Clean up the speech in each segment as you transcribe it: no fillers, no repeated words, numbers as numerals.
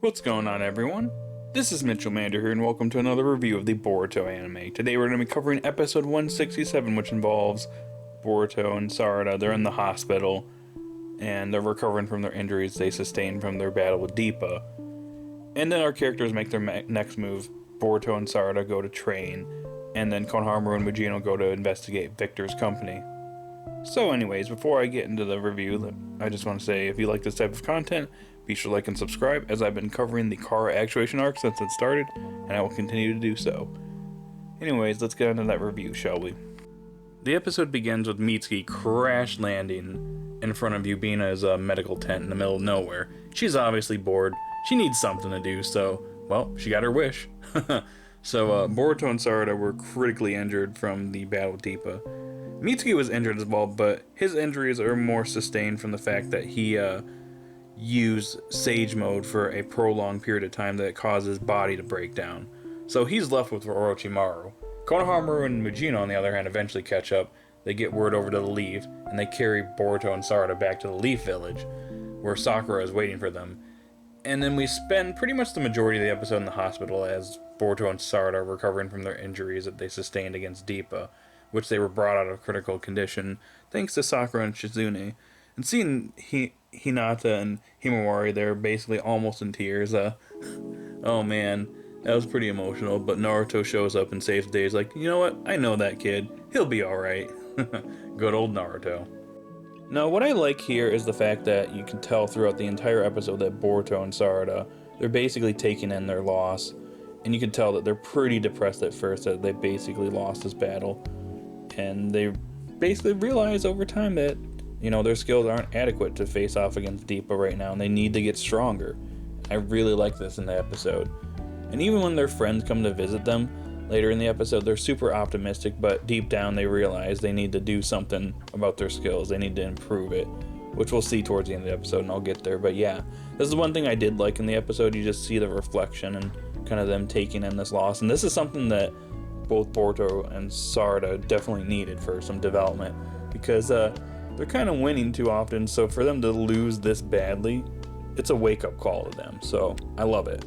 What's going on, everyone? This is Mitchell Mander here, and welcome to another review of the Boruto anime. Today we're going to be covering episode 167, which involves Boruto and Sarada. They're in the hospital, and they're recovering from their injuries they sustained from their battle with Deepa. And then our characters make their next move. Boruto and Sarada go to train, and then Konohamaru and Mujino go to investigate Victor's company. So anyways, before I get into the review, I just want to say if you like this type of content, be sure to like and subscribe, as I've been covering the Kara actuation arc since it started, and I will continue to do so. Anyways, let's get into that review, shall we? The episode begins with Mitsuki crash landing in front of Yubina's medical tent in the middle of nowhere. She's obviously bored. She needs something to do, so, well, she got her wish. So, Boruto and Sarada were critically injured from the battle with Deepa. Mitsuki was injured as well, but his injuries are more sustained from the fact that he used Sage Mode for a prolonged period of time that caused his body to break down. So he's left with Orochimaru. Konohamaru and Mujino, on the other hand, eventually catch up. They get word over to the Leaf, and they carry Boruto and Sarada back to the Leaf Village, where Sakura is waiting for them. And then we spend pretty much the majority of the episode in the hospital as Boruto and Sarada are recovering from their injuries that they sustained against Deepa, which they were brought out of critical condition thanks to Sakura and Shizune. And seeing Hinata and Himawari, they're basically almost in tears. Oh man, that was pretty emotional, but Naruto shows up and saves the day. He's like, you know what, I know that kid, he'll be alright. Good old Naruto. Now what I like here is the fact that you can tell throughout the entire episode that Boruto and Sarada, they're basically taking in their loss, and you can tell that they're pretty depressed at first that they basically lost this battle, and they basically realize over time that their skills aren't adequate to face off against Deepa right now, and they need to get stronger. I really like this in the episode. And even when their friends come to visit them later in the episode, they're super optimistic, but deep down they realize they need to do something about their skills. They need to improve it, which we'll see towards the end of the episode, and I'll get there. But yeah, this is one thing I did like in the episode. You just see the reflection and kind of them taking in this loss. And this is something that both Boruto and Sarada definitely needed for some development, because they're kind of winning too often, so for them to lose this badly, it's a wake-up call to them, so I love it.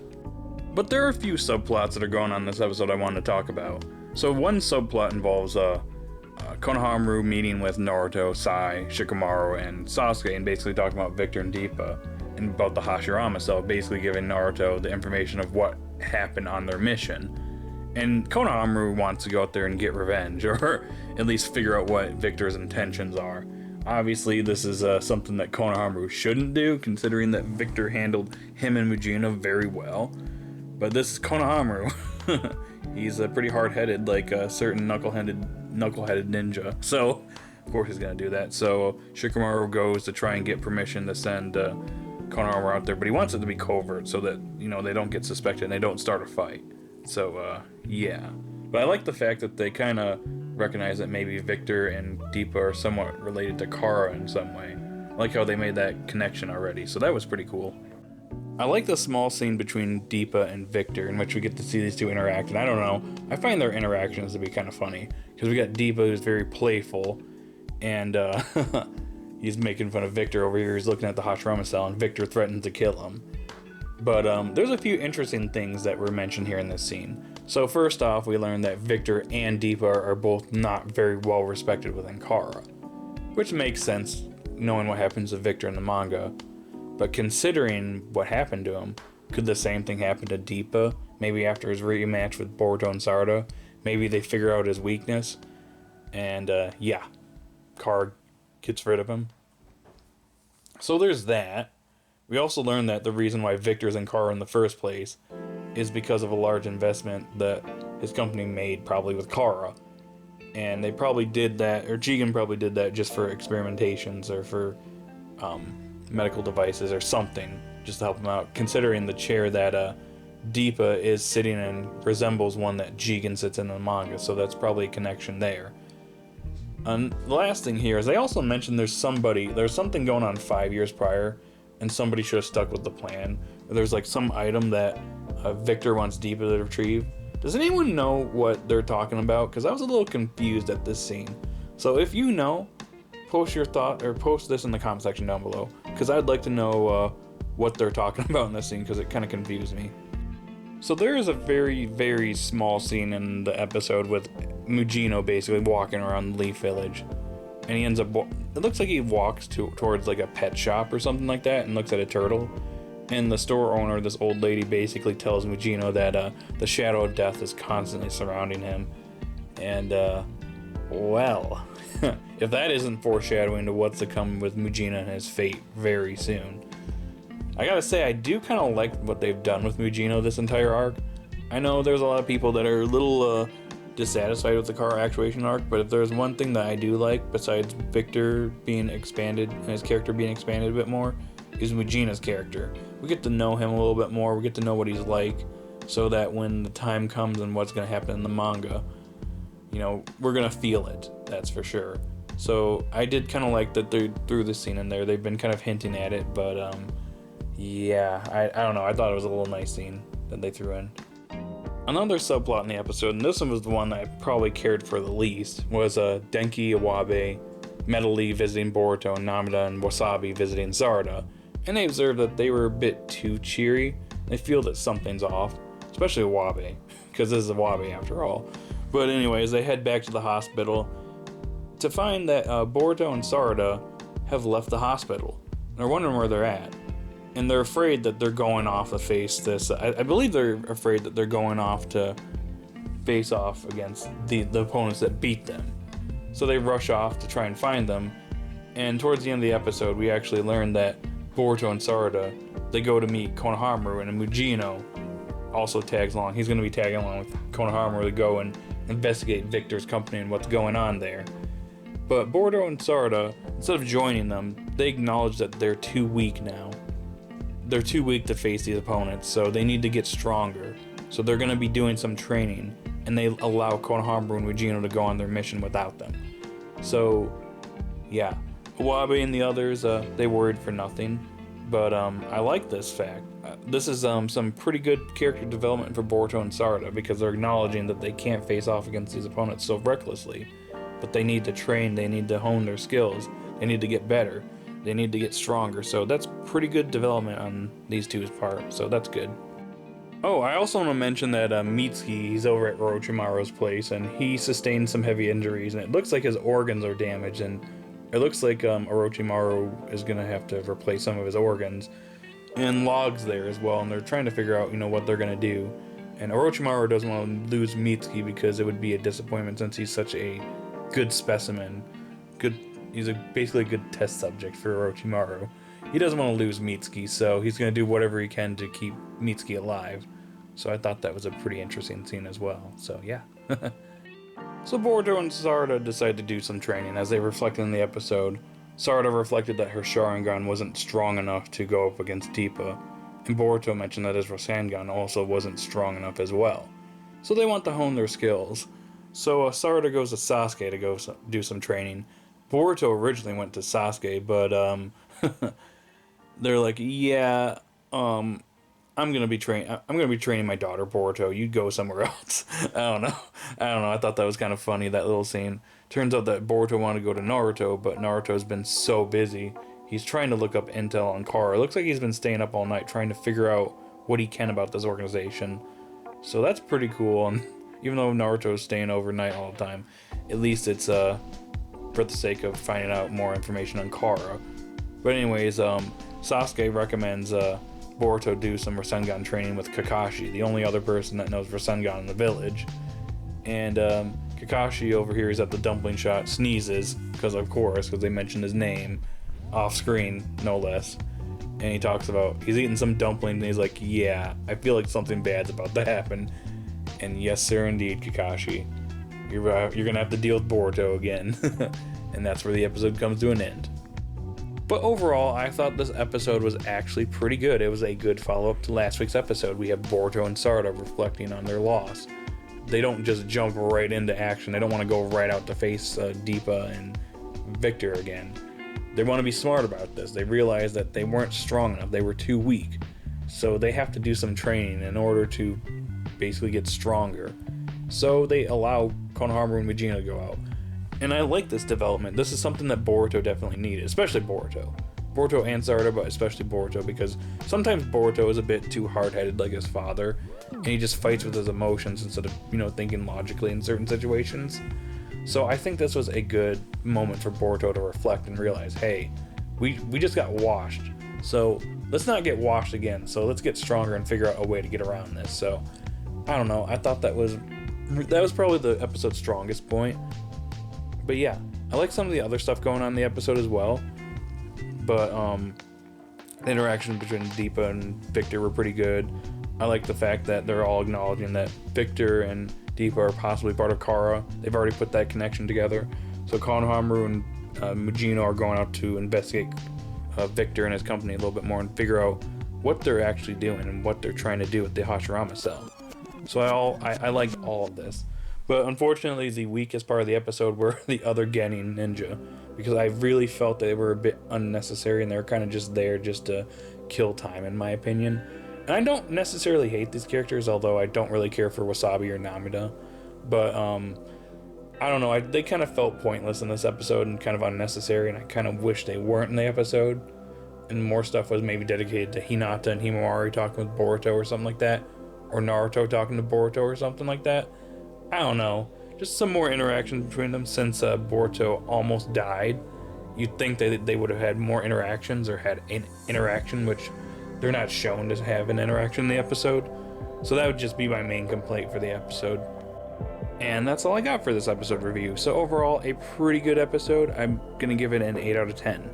But there are a few subplots that are going on in this episode I wanted to talk about. So one subplot involves Konohamaru meeting with Naruto, Sai, Shikamaru, and Sasuke, and basically talking about Victor and Deepa, and about the Hashirama cell, basically giving Naruto the information of what happened on their mission. And Konohamaru wants to go out there and get revenge, or at least figure out what Victor's intentions are. Obviously, this is something that Konohamaru shouldn't do, considering that Victor handled him and Mujino very well. But this is Konohamaru. He's pretty hard-headed, like a certain knuckle-headed ninja. So, of course he's going to do that. So, Shikamaru goes to try and get permission to send Konohamaru out there, but he wants it to be covert so that, they don't get suspected and they don't start a fight. So, yeah. But I like the fact that they kind of recognize that maybe Victor and Deepa are somewhat related to Kara in some way. I like how they made that connection already, so that was pretty cool. I like the small scene between Deepa and Victor in which we get to see these two interact, and I don't know, I find their interactions to be kind of funny, because we got Deepa who's very playful, and he's making fun of Victor over here. He's looking at the Hashirama cell, and Victor threatens to kill him. But there's a few interesting things that were mentioned here in this scene. So first off, we learned that Victor and Deepa are both not very well respected within Kara, which makes sense knowing what happens to Victor in the manga. But considering what happened to him, could the same thing happen to Deepa? Maybe after his rematch with Boruto and Sarada, maybe they figure out his weakness, and Kara gets rid of him. So there's that. We also learned that the reason why Victor's in Kara in the first place is because of a large investment that his company made, probably with Kara. And they probably did that, or Jigen probably did that just for experimentations or for medical devices or something, just to help him out, considering the chair that Deepa is sitting in resembles one that Jigen sits in the manga, so that's probably a connection there. And the last thing here is they also mentioned there's something going on 5 years prior, and somebody should have stuck with the plan. There's like some item that Victor wants Deepa to retrieve. Does anyone know what they're talking about? Because I was a little confused at this scene. So if you know, post your thought, or post this in the comment section down below, because I'd like to know what they're talking about in this scene because it kind of confused me. So there is a very, very small scene in the episode with Mugino basically walking around Leaf Village. And he ends up, it looks like he walks towards like a pet shop or something like that and looks at a turtle. And the store owner, this old lady, basically tells Mugino that the shadow of death is constantly surrounding him. And, well, if that isn't foreshadowing to what's to come with Mugino and his fate very soon. I gotta say, I do kind of like what they've done with Mugino this entire arc. I know there's a lot of people that are a little dissatisfied with the car actuation arc, but if there's one thing that I do like, besides Victor being expanded and his character being expanded a bit more, is Mugino's character. We get to know him a little bit more, we get to know what he's like, so that when the time comes and what's going to happen in the manga, you know, we're going to feel it, that's for sure. So I did kind of like that they threw this scene in there. They've been kind of hinting at it, but yeah, I don't know, I thought it was a little nice scene that they threw in. Another subplot in the episode, and this one was the one that I probably cared for the least, was Denki, Iwabe, Metal Lee visiting Boruto, and Namida and Wasabi visiting Sarada. And they observed that they were a bit too cheery. They feel that something's off, especially Iwabe, because this is Iwabe after all. But anyways, they head back to the hospital to find that Boruto and Sarada have left the hospital. They're wondering where they're at. And they're afraid that they're going off to face this. I believe they're afraid that they're going off to face off against the opponents that beat them. So they rush off to try and find them. And towards the end of the episode, we actually learn that Boruto and Sarada, they go to meet Konohamaru, and Mugino also tags along. He's going to be tagging along with Konohamaru to go and investigate Victor's company and what's going on there. But Boruto and Sarada, instead of joining them, they acknowledge that they're too weak now. They're too weak to face these opponents, so they need to get stronger. So they're going to be doing some training, and they allow Konohamaru and Mugino to go on their mission without them. So, yeah. Iwabe and the others, they worried for nothing. But I like this fact. This is some pretty good character development for Boruto and Sarada, because they're acknowledging that they can't face off against these opponents so recklessly. But they need to train, they need to hone their skills, they need to get better. They need to get stronger, so that's pretty good development on these two's part, so that's good. Oh, I also want to mention that Mitsuki, he's over at Orochimaru's place, and he sustained some heavy injuries, and it looks like his organs are damaged, and it looks like Orochimaru is going to have to replace some of his organs. And Log's there as well, and they're trying to figure out, you know, what they're going to do. And Orochimaru doesn't want to lose Mitsuki because it would be a disappointment since he's such a good specimen. He's basically a good test subject for Orochimaru. He doesn't want to lose Mitsuki, so he's going to do whatever he can to keep Mitsuki alive. So I thought that was a pretty interesting scene as well. So yeah. So Boruto and Sarada decide to do some training. As they reflected in the episode, Sarada reflected that her Sharingan wasn't strong enough to go up against Deepa, and Boruto mentioned that his Rasengan also wasn't strong enough as well. So they want to hone their skills. So Sarada goes to Sasuke to go do some training. Boruto originally went to Sasuke, but they're like, yeah, I'm gonna be training my daughter Boruto. You go somewhere else. I don't know. I thought that was kind of funny, that little scene. Turns out that Boruto wanted to go to Naruto, but Naruto's been so busy. He's trying to look up intel on Kara. It looks like he's been staying up all night trying to figure out what he can about this organization. So that's pretty cool. And even though Naruto's staying overnight all the time, at least it's for the sake of finding out more information on Kara. But anyways, Sasuke recommends Boruto do some Rasengan training with Kakashi, the only other person that knows Rasengan in the village. And Kakashi over here is at the dumpling shop, sneezes, because they mentioned his name, off screen, no less. And he talks about, he's eating some dumpling, and he's like, yeah, I feel like something bad's about to happen. And yes sir, indeed, Kakashi. You're gonna have to deal with Boruto again. And that's where the episode comes to an end. But overall, I thought this episode was actually pretty good. It was a good follow-up to last week's episode. We have Boruto and Sarada reflecting on their loss. They don't just jump right into action. They don't want to go right out to face Deepa and Victor again. They want to be smart about this. They realize that they weren't strong enough. They were too weak. So they have to do some training in order to basically get stronger. So they allow Konohamaru and Mugino to go out. And I like this development. This is something that Boruto definitely needed, especially Boruto. Boruto and Sarada, but especially Boruto, because sometimes Boruto is a bit too hard-headed like his father, and he just fights with his emotions instead of, thinking logically in certain situations. So I think this was a good moment for Boruto to reflect and realize, hey, we just got washed, so let's not get washed again, so let's get stronger and figure out a way to get around this. So I don't know, I thought that was probably the episode's strongest point. But yeah, I like some of the other stuff going on in the episode as well, but the interaction between Deepa and Victor were pretty good. I like the fact that they're all acknowledging that Victor and Deepa are possibly part of Kara. They've already put that connection together. So Konohamaru and Mujino are going out to investigate Victor and his company a little bit more and figure out what they're actually doing and what they're trying to do with the Hashirama cell. So I liked all of this. But unfortunately, the weakest part of the episode were the other Genin ninja, because I really felt they were a bit unnecessary and they were kind of just there just to kill time, in my opinion. And I don't necessarily hate these characters, although I don't really care for Wasabi or Namida. But I don't know, they kind of felt pointless in this episode and kind of unnecessary, and I kind of wish they weren't in the episode. And more stuff was maybe dedicated to Hinata and Himawari talking with Boruto or something like that, or Naruto talking to Boruto or something like that. I don't know, just some more interaction between them, since Boruto almost died. You'd think that they would have had more interactions, or had an interaction, which they're not shown to have an interaction in the episode. So that would just be my main complaint for the episode. And that's all I got for this episode review. So overall, a pretty good episode. I'm gonna give it an 8 out of 10.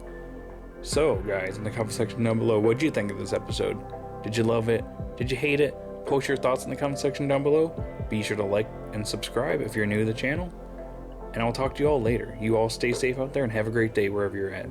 So guys, in the comment section down below, what'd you think of this episode? Did you love it? Did you hate it? Post your thoughts in the comment section down below. Be sure to like and subscribe if you're new to the channel. And I'll talk to you all later. You all stay safe out there and have a great day wherever you're at.